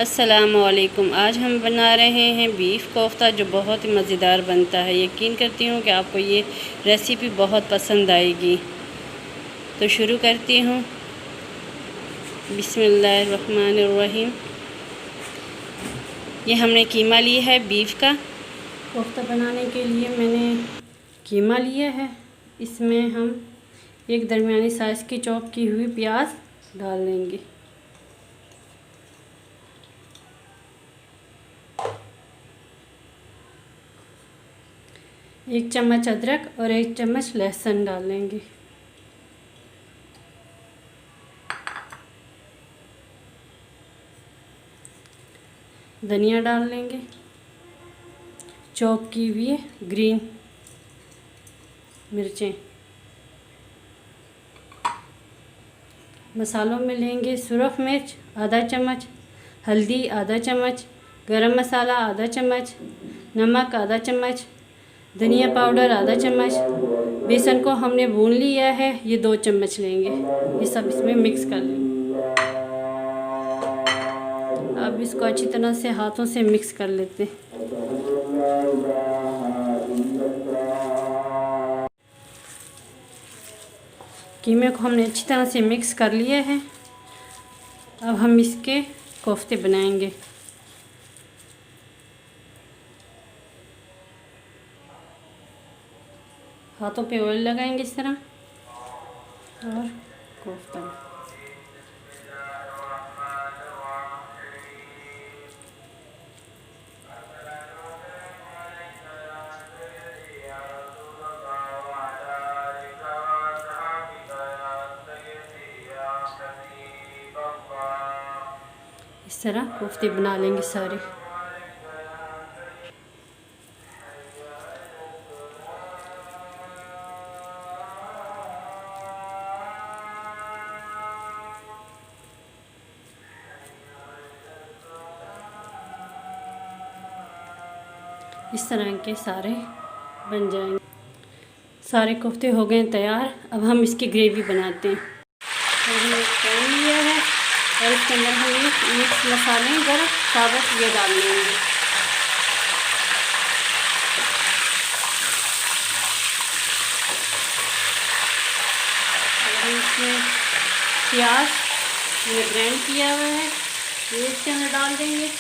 अस्सलामुअलैकुम। आज हम बना रहे हैं बीफ कोफ्ता, जो बहुत ही मज़ेदार बनता है। यकीन करती हूँ कि आपको ये रेसिपी बहुत पसंद आएगी। तो शुरू करती हूँ। बिस्मिल्लाहिर्रहमानिर्रहीम। ये हमने कीमा लिया है बीफ का। कोफ्ता बनाने के लिए मैंने कीमा लिया है। इसमें हम एक दरमियानी साइज़ की चॉप की हुई प्याज डाल देंगे। एक चम्मच अदरक और एक चम्मच लहसुन डाल लेंगे। धनिया डाल लेंगे। चॉप की हुई ग्रीन मिर्चें। मसालों में लेंगे सुरख मिर्च आधा चम्मच, हल्दी आधा चम्मच, गरम मसाला आधा चम्मच, नमक आधा चम्मच, धनिया पाउडर आधा चम्मच। बेसन को हमने भून लिया है, ये 2 चम्मच लेंगे। ये सब इसमें मिक्स कर लेंगे। अब इसको अच्छी तरह से हाथों से मिक्स कर लेते हैं। कीमे को हमने अच्छी तरह से मिक्स कर लिया है। अब हम इसके कोफ्ते बनाएंगे। हाथों पे ऑयल लगाएंगे इस तरह और कोफ्ता इस तरह कोफ्ते बना लेंगे सारे। इस तरह के सारे बन जाएंगे। सारे कोफ्ते हो गए तैयार। अब हम इसकी ग्रेवी बनाते हैं। हमने एक पैन लिया है और इसके अंदर हम मिक्स मसाले गरम साबुत ये डाल लेंगे। और इसमें प्याज हमने ग्राइंड किया हुआ है, ये इसके अंदर डाल देंगे।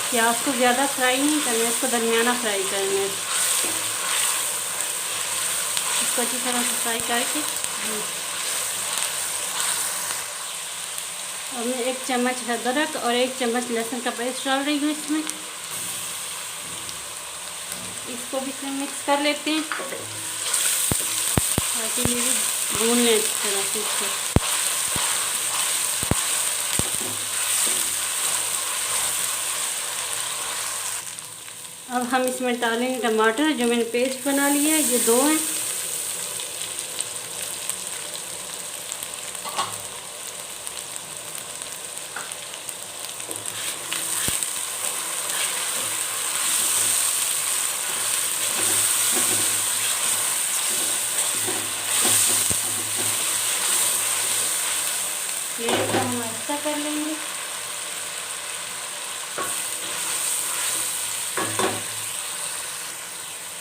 प्याज को ज़्यादा फ्राई नहीं करना है, इसको दरमियाना फ्राई करना है। इसको अच्छी तरह से फ्राई करके और मैं 1 चम्मच अदरक और 1 चम्मच लहसुन का पेस्ट डाल रही हूँ इसमें। इसको भी इसमें मिक्स कर लेते हैं ताकि ये भी भून लें अच्छी तरह से इसको। अब हम इसमें डालेंगे टमाटर, जो मैंने पेस्ट बना लिया है, ये 2 हैं। ये हम ऐसा कर लेंगे।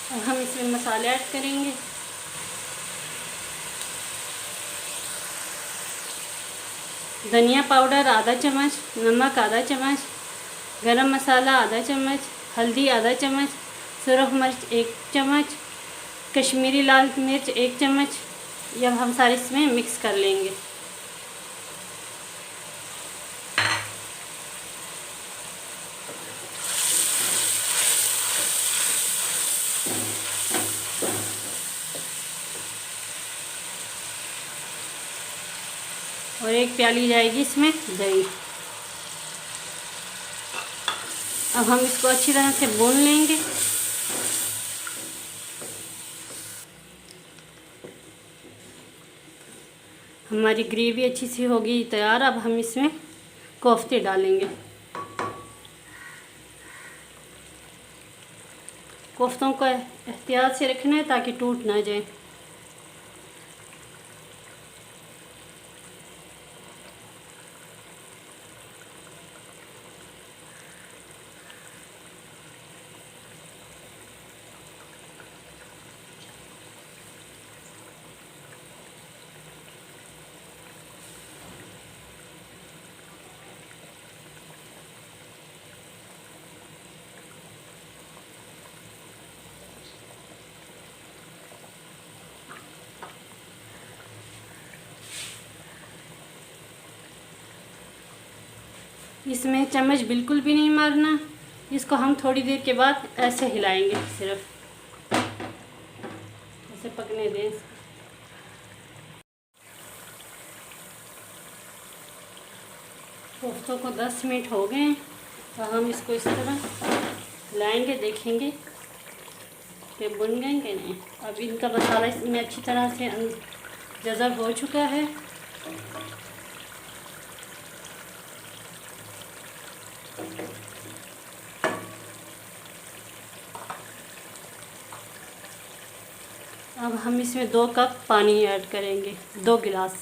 अब हम इसमें मसाले ऐड करेंगे। धनिया पाउडर आधा चम्मच, नमक आधा चम्मच, गरम मसाला आधा चम्मच, हल्दी आधा चम्मच, सुरख मिर्च 1 चम्मच, कश्मीरी लाल मिर्च 1 चम्मच। ये हम सारे इसमें मिक्स कर लेंगे। और 1 प्याली जाएगी इसमें दही। अब हम इसको अच्छी तरह से भून लेंगे। हमारी ग्रेवी अच्छी सी होगी तैयार। अब हम इसमें कोफ्ते डालेंगे। कोफ्तों को एहतियात से रखना है ताकि टूट ना जाए। इसमें चम्मच बिल्कुल भी नहीं मारना। इसको हम थोड़ी देर के बाद ऐसे हिलाएंगे, सिर्फ ऐसे पकने दें। कोफ्तों को 10 मिनट हो गए हैं, तो हम इसको इस तरह हिलाएंगे, देखेंगे कि बुन गए कि नहीं। अब इनका मसाला इसमें अच्छी तरह से जज़ब हो चुका है। अब हम इसमें 2 कप पानी ऐड करेंगे, 2 गिलास।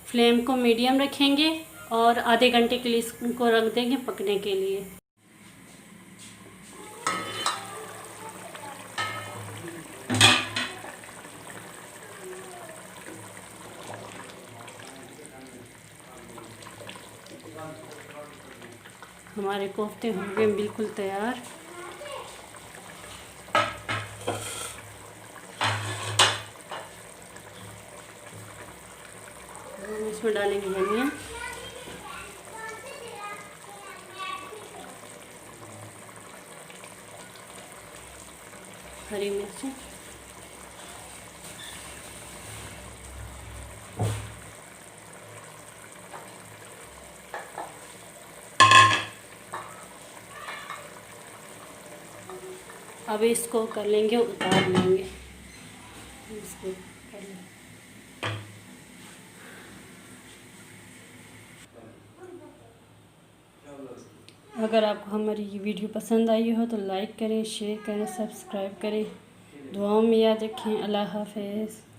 फ्लेम को मीडियम रखेंगे और आधे घंटे के लिए इसको रख देंगे पकने के लिए। हमारे कोफ्ते हो गए बिल्कुल तैयार। हम इसमें डालेंगे धनिया, हरी मिर्ची, अब इसको कर लेंगे, उतार लेंगे। इसको कर लेंगे। अगर आपको हमारी ये वीडियो पसंद आई हो तो लाइक करें, शेयर करें, सब्सक्राइब करें। दुआओं में याद रखें। अल्लाह हाफ़िज़।